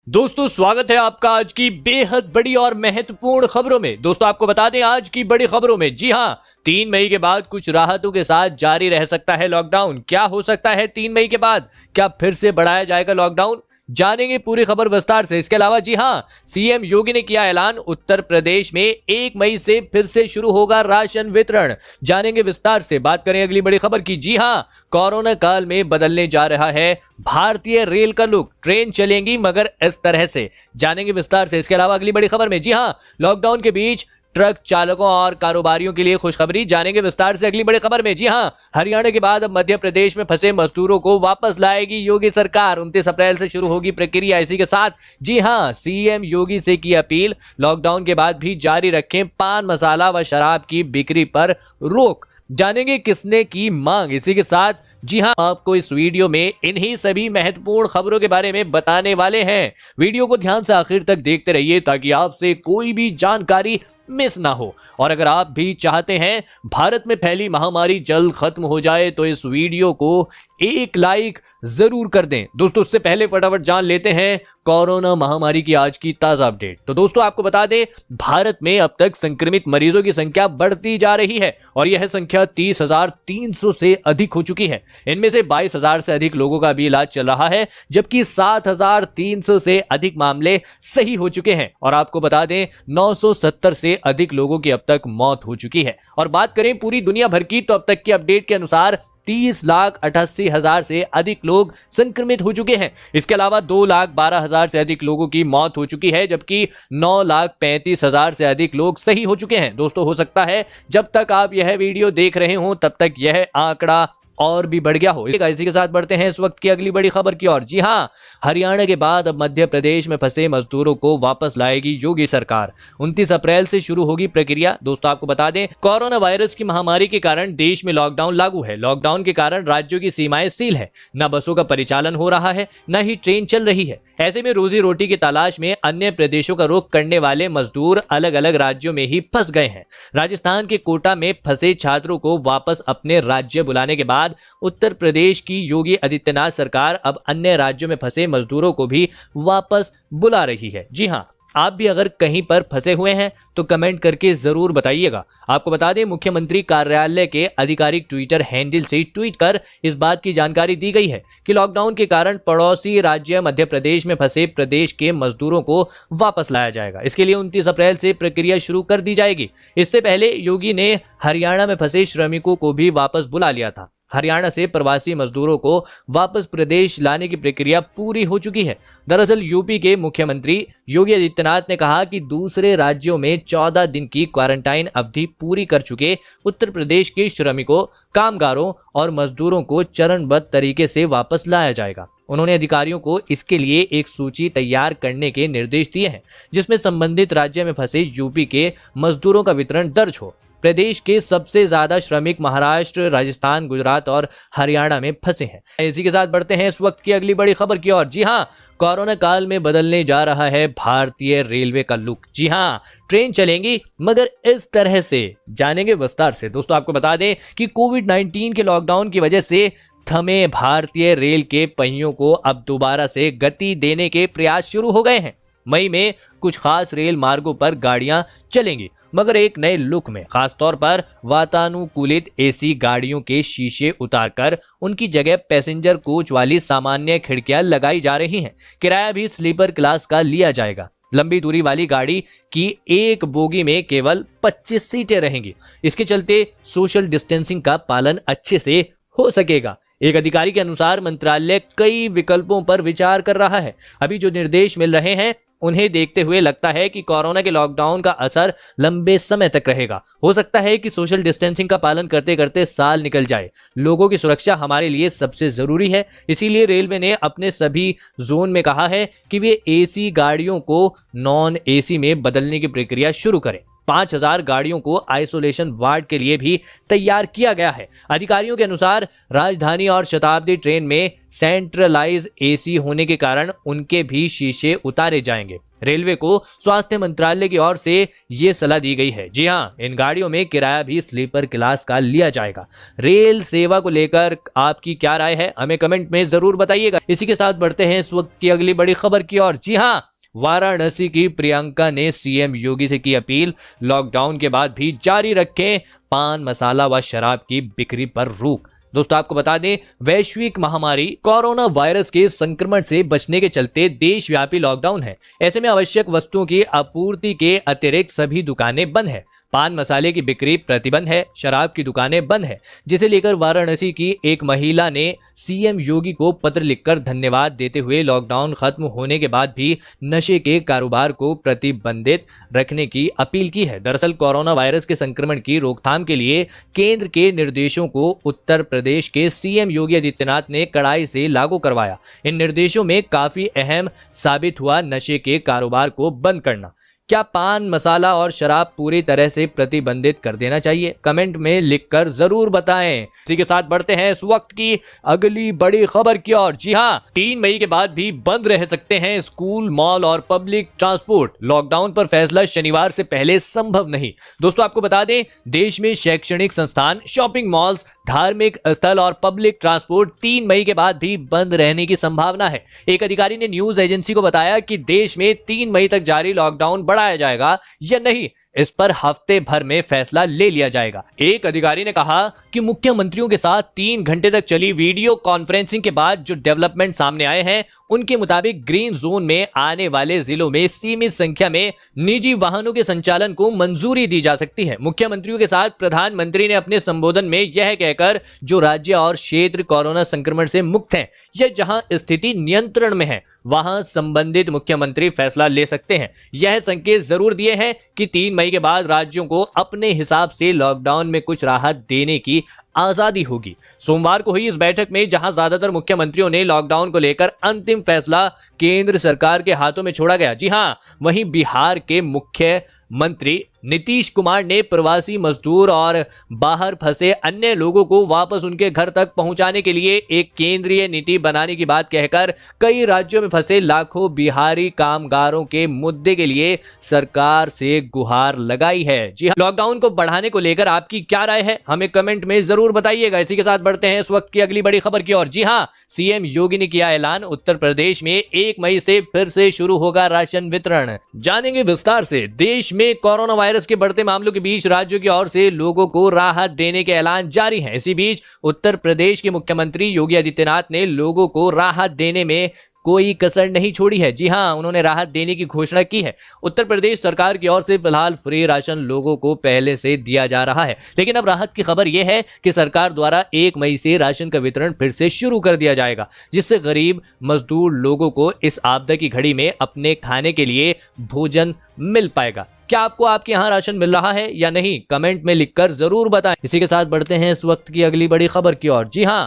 दोस्तों स्वागत है आपका आज की बेहद बड़ी और महत्वपूर्ण खबरों में। दोस्तों आपको बता दें आज की बड़ी खबरों में, जी हां, 3 मई के बाद कुछ राहतों के साथ जारी रह सकता है लॉकडाउन। क्या हो सकता है 3 मई के बाद? क्या फिर से बढ़ाया जाएगा लॉकडाउन? जानेंगे पूरी खबर विस्तार से। इसके अलावा जी हां, सीएम योगी ने किया ऐलान, उत्तर प्रदेश में 1 मई से फिर से शुरू होगा राशन वितरण। जानेंगे विस्तार से। बात करें अगली बड़ी खबर की, जी हां, कोरोना काल में बदलने जा रहा है भारतीय रेल का लुक। ट्रेन चलेंगी मगर इस तरह से। जानेंगे विस्तार से। इसके अलावा अगली बड़ी खबर में, जी हां, लॉकडाउन के बीच ट्रक चालकों और कारोबारियों के लिए खुशखबरी। जानेंगे विस्तार से अगली बड़ी खबर में। जी हां, हरियाणा के बाद अब मध्य प्रदेश में फंसे मजदूरों को वापस लाएगी योगी सरकार। 29 अप्रैल से शुरू होगी प्रक्रिया। इसी के साथ जी हां, सीएम योगी से की अपील, लॉकडाउन के बाद भी जारी रखें पान मसाला व शराब की बिक्री पर रोक। जानेंगे किसने की मांग। इसी के साथ जी हां, आपको इस वीडियो में इन्हीं सभी महत्वपूर्ण खबरों के बारे में बताने वाले हैं। वीडियो को ध्यान से आखिर तक देखते रहिए ताकि आपसे कोई भी जानकारी मिस ना हो। और अगर आप भी चाहते हैं भारत में फैली महामारी जल्द खत्म हो जाए तो इस वीडियो को एक लाइक जरूर कर दें। दोस्तों उससे पहले फटाफट जान लेते हैं कोरोना महामारी की आज की ताजा अपडेट। तो दोस्तों आपको बता दें, भारत में अब तक संक्रमित मरीजों की संख्या बढ़ती जा रही है और यह संख्या 30,300 से अधिक हो चुकी है। इनमें से 22,000 से अधिक लोगों का भी इलाज चल रहा है, जबकि 7,300 से अधिक मामले सही हो चुके हैं। और आपको बता दें 970 से अधिक लोगों की अब तक मौत हो चुकी है। और बात करें पूरी दुनिया भर की, तो अब तक की अपडेट के अनुसार 30,88,000 से अधिक लोग संक्रमित हो चुके हैं। इसके अलावा 2,12,000 से अधिक लोगों की मौत हो चुकी है, जबकि 9,35,000 से अधिक लोग सही हो चुके हैं। दोस्तों हो सकता है जब तक आप यह वीडियो देख रहे हो तब तक यह आंकड़ा और भी बढ़ गया हो। इसी के साथ बढ़ते हैं इस वक्त की अगली बड़ी खबर की ओर। जी हां, हरियाणा के बाद अब मध्य प्रदेश में फंसे मजदूरों को वापस लाएगी योगी सरकार। 29 अप्रैल से शुरू होगी प्रक्रिया। दोस्तों आपको बता दें, कोरोना वायरस की महामारी के कारण देश में लॉकडाउन लागू है। लॉकडाउन के कारण राज्यों की सीमाएं सील है, न बसों का परिचालन हो रहा है, न ही ट्रेन चल रही है। ऐसे में रोजी रोटी की तलाश में अन्य प्रदेशों का रुख करने वाले मजदूर अलग अलग राज्यों में ही फंस गए हैं। राजस्थान के कोटा में फंसे छात्रों को वापस अपने राज्य बुलाने के बाद उत्तर प्रदेश की योगी आदित्यनाथ सरकार अब अन्य राज्यों में फंसे मजदूरों को भी वापस बुला रही है। जी हां, आप भी अगर कहीं पर फंसे हुए हैं तो कमेंट करके जरूर बताइएगा। आपको बता दें, मुख्यमंत्री कार्यालय के आधिकारिक ट्विटर हैंडल से ट्वीट कर इस बात की जानकारी दी गई है कि लॉकडाउन के कारण पड़ोसी राज्य मध्य प्रदेश में फंसे प्रदेश के मजदूरों को वापस लाया जाएगा। इसके लिए 29 अप्रैल से प्रक्रिया शुरू कर दी जाएगी। इससे पहले योगी ने हरियाणा में फंसे श्रमिकों को भी वापस बुला लिया था। हरियाणा से प्रवासी मजदूरों को वापस प्रदेश लाने की प्रक्रिया पूरी हो चुकी है। दरअसल यूपी के मुख्यमंत्री योगी आदित्यनाथ ने कहा कि दूसरे राज्यों में 14 दिन की क्वारंटाइन अवधि पूरी कर चुके उत्तर प्रदेश के श्रमिकों, कामगारों और मजदूरों को चरणबद्ध तरीके से वापस लाया जाएगा। उन्होंने अधिकारियों को इसके लिए एक सूची तैयार करने के निर्देश दिए हैं, जिसमें संबंधित राज्य में फंसे यूपी के मजदूरों का वितरण दर्ज हो। प्रदेश के सबसे ज्यादा श्रमिक महाराष्ट्र, राजस्थान, गुजरात और हरियाणा में फंसे हैं। इसी के साथ बढ़ते हैं इस वक्त की अगली बड़ी खबर की ओर। जी हां, कोरोना काल में बदलने जा रहा है भारतीय रेलवे का लुक। जी हां, ट्रेन चलेंगी मगर इस तरह से। जानेंगे विस्तार से। दोस्तों आपको बता दें कि कोविड-19 के लॉकडाउन की वजह से थमे भारतीय रेल के पहियों को अब दोबारा से गति देने के प्रयास शुरू हो गए हैं। मई में कुछ खास रेल मार्गों पर गाड़ियां चलेंगी, मगर एक नए लुक में। खासतौर पर वातानुकूलित एसी गाड़ियों के शीशे उतारकर उनकी जगह पैसेंजर कोच वाली सामान्य खिड़कियां लगाई जा रही हैं। किराया भी स्लीपर क्लास का लिया जाएगा। लंबी दूरी वाली गाड़ी की एक बोगी में केवल 25 सीटें रहेंगी। इसके चलते सोशल डिस्टेंसिंग का पालन अच्छे से हो सकेगा। एक अधिकारी के अनुसार मंत्रालय कई विकल्पों पर विचार कर रहा है। अभी जो निर्देश मिल रहे हैं उन्हें देखते हुए लगता है कि कोरोना के लॉकडाउन का असर लंबे समय तक रहेगा। हो सकता है कि सोशल डिस्टेंसिंग का पालन करते करते साल निकल जाए। लोगों की सुरक्षा हमारे लिए सबसे जरूरी है, इसीलिए रेलवे ने अपने सभी जोन में कहा है कि वे एसी गाड़ियों को नॉन एसी में बदलने की प्रक्रिया शुरू करें। 5000 गाड़ियों को आइसोलेशन वार्ड के लिए भी तैयार किया गया है। अधिकारियों के अनुसार राजधानी और शताब्दी ट्रेन में सेंट्रलाइज एसी होने के कारण उनके भी शीशे उतारे जाएंगे। रेलवे को स्वास्थ्य मंत्रालय की ओर से यह सलाह दी गई है। जी हां, इन गाड़ियों में किराया भी स्लीपर क्लास का लिया जाएगा। रेल सेवा को लेकर आपकी क्या राय है, हमें कमेंट में जरूर बताइएगा। इसी के साथ बढ़ते हैं इस वक्त की अगली बड़ी खबर की ओर। जी हां, वाराणसी की प्रियंका ने सीएम योगी से की अपील, लॉकडाउन के बाद भी जारी रखें पान मसाला व शराब की बिक्री पर रोक। दोस्तों आपको बता दें, वैश्विक महामारी कोरोना वायरस के संक्रमण से बचने के चलते देशव्यापी लॉकडाउन है। ऐसे में आवश्यक वस्तुओं की आपूर्ति के अतिरिक्त सभी दुकानें बंद है। पान मसाले की बिक्री प्रतिबंध है, शराब की दुकानें बंद है, जिसे लेकर वाराणसी की एक महिला ने सीएम योगी को पत्र लिखकर धन्यवाद देते हुए लॉकडाउन खत्म होने के बाद भी नशे के कारोबार को प्रतिबंधित रखने की अपील की है। दरअसल कोरोना वायरस के संक्रमण की रोकथाम के लिए केंद्र के निर्देशों को उत्तर प्रदेश के सीएम योगी आदित्यनाथ ने कड़ाई से लागू करवाया। इन निर्देशों में काफी अहम साबित हुआ नशे के कारोबार को बंद करना। क्या पान मसाला और शराब पूरी तरह से प्रतिबंधित कर देना चाहिए? कमेंट में लिखकर जरूर बताएं। इसी के साथ बढ़ते हैं इस वक्त की अगली बड़ी खबर की ओर। जी हां, 3 मई के बाद भी बंद रह सकते हैं स्कूल, मॉल और पब्लिक ट्रांसपोर्ट। लॉकडाउन पर फैसला शनिवार से पहले संभव नहीं। दोस्तों आपको बता दें, देश में शैक्षणिक संस्थान, शॉपिंग मॉल्स, धार्मिक स्थल और पब्लिक ट्रांसपोर्ट 3 मई के बाद भी बंद रहने की संभावना है। एक अधिकारी ने न्यूज एजेंसी को बताया कि देश में 3 मई तक जारी लॉकडाउन बढ़ाया जाएगा या नहीं, इस पर हफ्ते भर में फैसला ले लिया जाएगा। एक अधिकारी ने कहा कि मुख्यमंत्रियों के साथ 3 घंटे तक चली वीडियो कॉन्फ्रेंसिंग के बाद जो डेवलपमेंट सामने आए हैं, उनके मुताबिक ग्रीन जोन में आने वाले जिलों में सीमित संख्या में निजी वाहनों के संचालन को मंजूरी दी जा सकती है। मुख्यमंत्रियों के साथ प्रधानमंत्री ने अपने संबोधन में यह कहकर जो राज्य और क्षेत्र कोरोना संक्रमण से मुक्त हैं या जहां स्थिति नियंत्रण में है, वहां संबंधित मुख्यमंत्री फैसला ले सकते हैं। यह संकेत जरूर दिए हैं कि 3 मई के बाद राज्यों को अपने हिसाब से लॉकडाउन में कुछ राहत देने की आजादी होगी। सोमवार को हुई इस बैठक में जहां ज्यादातर मुख्यमंत्रियों ने लॉकडाउन को लेकर अंतिम फैसला केंद्र सरकार के हाथों में छोड़ा गया। जी हां, वहीं बिहार के मुख्यमंत्री नीतीश कुमार ने प्रवासी मजदूर और बाहर फंसे अन्य लोगों को वापस उनके घर तक पहुंचाने के लिए एक केंद्रीय नीति बनाने की बात कहकर कई राज्यों में फंसे लाखों बिहारी कामगारों के मुद्दे के लिए सरकार से गुहार लगाई है। जी हां, लॉकडाउन को बढ़ाने को लेकर आपकी क्या राय है, हमें कमेंट में जरूर बताइएगा। इसी के साथ बढ़ते हैं इस वक्त की अगली बड़ी खबर की ओर। जी हां, सीएम योगी ने किया ऐलान, उत्तर प्रदेश में 1 मई से फिर से शुरू होगा राशन वितरण। जानेंगे विस्तार से। देश में कोरोना वायरस के बढ़ते मामलों के बीच राज्यों की ओर से लोगों को राहत देने के ऐलान जारी हैं। इसी बीच उत्तर प्रदेश के मुख्यमंत्री योगी आदित्यनाथ ने लोगों को राहत देने में कोई कसर नहीं छोड़ी है। जी हां, उन्होंने राहत देने की घोषणा की है। उत्तर प्रदेश सरकार की ओर से फिलहाल फ्री राशन लोगों को पहले से दिया जा रहा है, लेकिन अब राहत की खबर यह है कि सरकार द्वारा 1 मई से राशन का वितरण फिर से शुरू कर दिया जाएगा, जिससे गरीब मजदूर लोगों को इस आपदा की घड़ी में अपने खाने के लिए भोजन मिल पाएगा। क्या आपको आपके यहाँ राशन मिल रहा है या नहीं, कमेंट में लिखकर जरूर बताएं। इसी के साथ बढ़ते हैं इस वक्त की अगली बड़ी खबर की ओर। जी हां,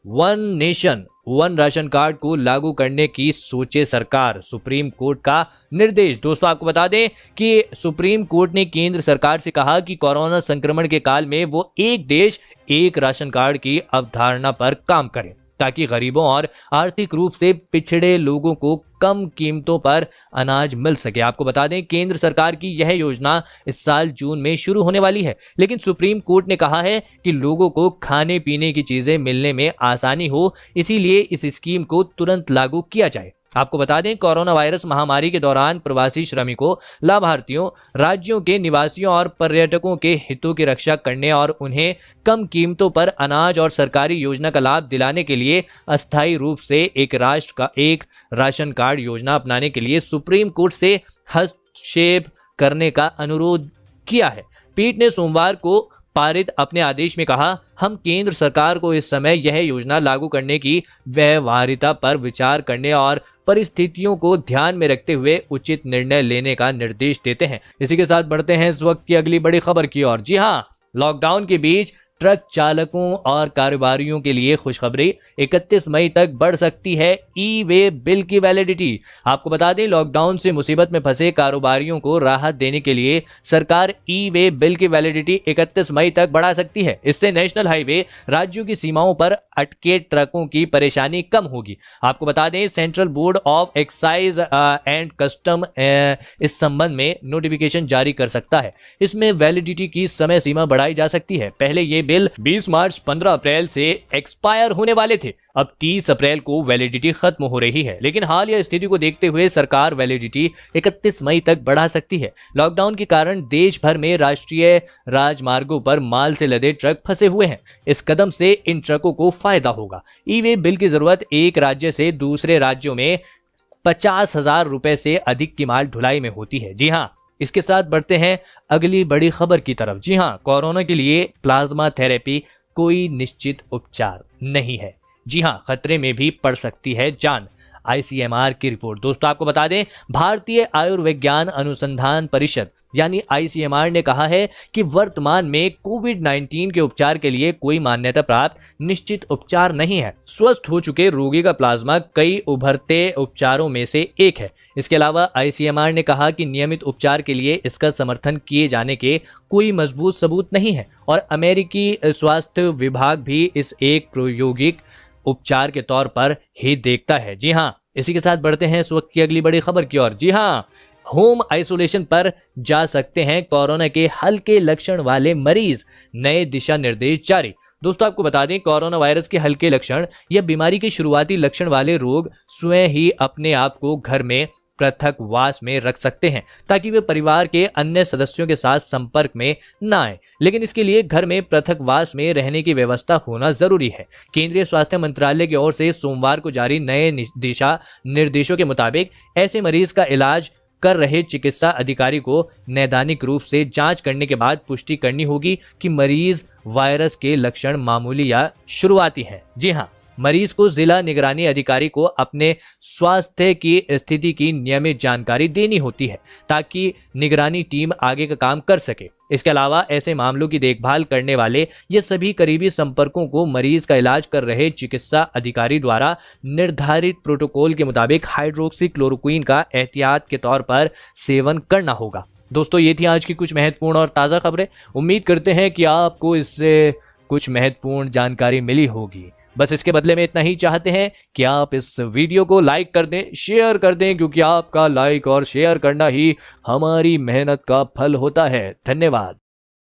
one nation one ration card को लागू करने की सोचे सरकार, सुप्रीम कोर्ट का निर्देश। दोस्तों आपको बता दें कि सुप्रीम कोर्ट ने केंद्र सरकार से कहा कि कोरोना संक्रमण के काल में वो एक देश एक राशन कार्ड की अवधारणा पर काम करें, ताकि गरीबों और आर्थिक रूप से पिछड़े लोगों को कम कीमतों पर अनाज मिल सके। आपको बता दें, केंद्र सरकार की यह योजना इस साल जून में शुरू होने वाली है, लेकिन सुप्रीम कोर्ट ने कहा है कि लोगों को खाने पीने की चीजें मिलने में आसानी हो, इसीलिए इस स्कीम को तुरंत लागू किया जाए। आपको बता दें, कोरोना वायरस महामारी के दौरान प्रवासी श्रमिकों, लाभार्थियों, राज्यों के निवासियों और पर्यटकों के हितों की रक्षा करने और उन्हें कम कीमतों पर अनाज और सरकारी योजना का लाभ दिलाने के लिए अस्थायी रूप से एक राष्ट्र का एक राशन कार्ड योजना अपनाने के लिए सुप्रीम कोर्ट से हस्तक्षेप करने का अनुरोध किया है। पीठ ने सोमवार को पारित अपने आदेश में कहा, हम केंद्र सरकार को इस समय यह योजना लागू करने की व्यवहार्यता पर विचार करने और परिस्थितियों को ध्यान में रखते हुए उचित निर्णय लेने का निर्देश देते हैं। इसी के साथ बढ़ते हैं इस वक्त की अगली बड़ी खबर की ओर। जी हां, लॉकडाउन के बीच ट्रक चालकों और कारोबारियों के लिए खुशखबरी, 31 मई तक बढ़ सकती है ई वे बिल की वैलिडिटी। आपको बता दें, लॉकडाउन से मुसीबत में फंसे कारोबारियों को राहत देने के लिए सरकार ई वे बिल की वैलिडिटी 31 मई तक बढ़ा सकती है। इससे नेशनल हाईवे, राज्यों की सीमाओं पर अटके ट्रकों की परेशानी कम होगी। आपको बता दें, central board of excise and custom इस संबंध में नोटिफिकेशन जारी कर सकता है। इसमें वैलिडिटी की समय सीमा बढ़ाई जा सकती है। पहले ये बिल 20 मार्च 15 अप्रैल से एक्सपायर होने वाले थे, अब 30 अप्रैल को वैलिडिटी खत्म हो रही है। लेकिन हाल या स्थिति को देखते हुए सरकार वैलिडिटी 31 मई तक बढ़ा सकती है। लॉकडाउन के कारण देश भर में राष्ट्रीय राजमार्गों पर माल से लदे ट्रक फंसे हुए हैं। इस कदम से इन ट्रकों को फायदा होगा। ई वे बिल की जरूरत एक राज्य से दूसरे राज्यों में 50,000 रुपए से अधिक की माल ढुलाई में होती है। जी हाँ, इसके साथ बढ़ते हैं अगली बड़ी खबर की तरफ। जी हाँ, कोरोना के लिए प्लाज्मा थेरेपी कोई निश्चित उपचार नहीं है। जी हाँ, खतरे में भी पड़ सकती है जान। आईसीएमआर की रिपोर्ट। दोस्तों आपको बता दें, भारतीय आयुर्विज्ञान अनुसंधान परिषद यानी आईसीएमआर ने कहा है कि वर्तमान में कोविड-19 के उपचार के लिए कोई मान्यता प्राप्त निश्चित उपचार नहीं है। स्वस्थ हो चुके रोगी का प्लाज्मा कई उभरते उपचारों में से एक है। इसके अलावा आईसीएमआर ने कहा कि नियमित उपचार के लिए इसका समर्थन किए जाने के कोई मजबूत सबूत नहीं है और अमेरिकी स्वास्थ्य विभाग भी इस एक प्रायोगिक उपचार के तौर पर ही देखता है। जी हाँ, इसी के साथ बढ़ते हैं इस वक्त की अगली बड़ी खबर की ओर। जी हाँ, होम आइसोलेशन पर जा सकते हैं कोरोना के हल्के लक्षण वाले मरीज, नए दिशा निर्देश जारी। दोस्तों आपको बता दें, कोरोना वायरस के हल्के लक्षण या बीमारी के शुरुआती लक्षण वाले लोग स्वयं ही अपने आप को घर में पृथक वास में रख सकते हैं ताकि वे परिवार के अन्य सदस्यों के साथ संपर्क में न आए। लेकिन इसके लिए घर में पृथक वास में रहने की व्यवस्था होना जरूरी है। केंद्रीय स्वास्थ्य मंत्रालय की ओर से सोमवार को जारी नए दिशा निर्देशों के मुताबिक ऐसे मरीज का इलाज कर रहे चिकित्सा अधिकारी को नैदानिक रूप से जांच करने के बाद पुष्टि करनी होगी कि मरीज वायरस के लक्षण मामूली या शुरुआती हैं। जी हाँ, मरीज को जिला निगरानी अधिकारी को अपने स्वास्थ्य की स्थिति की नियमित जानकारी देनी होती है ताकि निगरानी टीम आगे का काम कर सके। इसके अलावा ऐसे मामलों की देखभाल करने वाले ये सभी करीबी संपर्कों को मरीज का इलाज कर रहे चिकित्सा अधिकारी द्वारा निर्धारित प्रोटोकॉल के मुताबिक हाइड्रोक्सी क्लोरोक्वीन का एहतियात के तौर पर सेवन करना होगा। दोस्तों ये थी आज की कुछ महत्वपूर्ण और ताज़ा खबरें। उम्मीद करते हैं कि आपको इससे कुछ महत्वपूर्ण जानकारी मिली होगी। बस इसके बदले में इतना ही चाहते हैं कि आप इस वीडियो को लाइक कर दें, शेयर कर दें, क्योंकि आपका लाइक और शेयर करना ही हमारी मेहनत का फल होता है। धन्यवाद।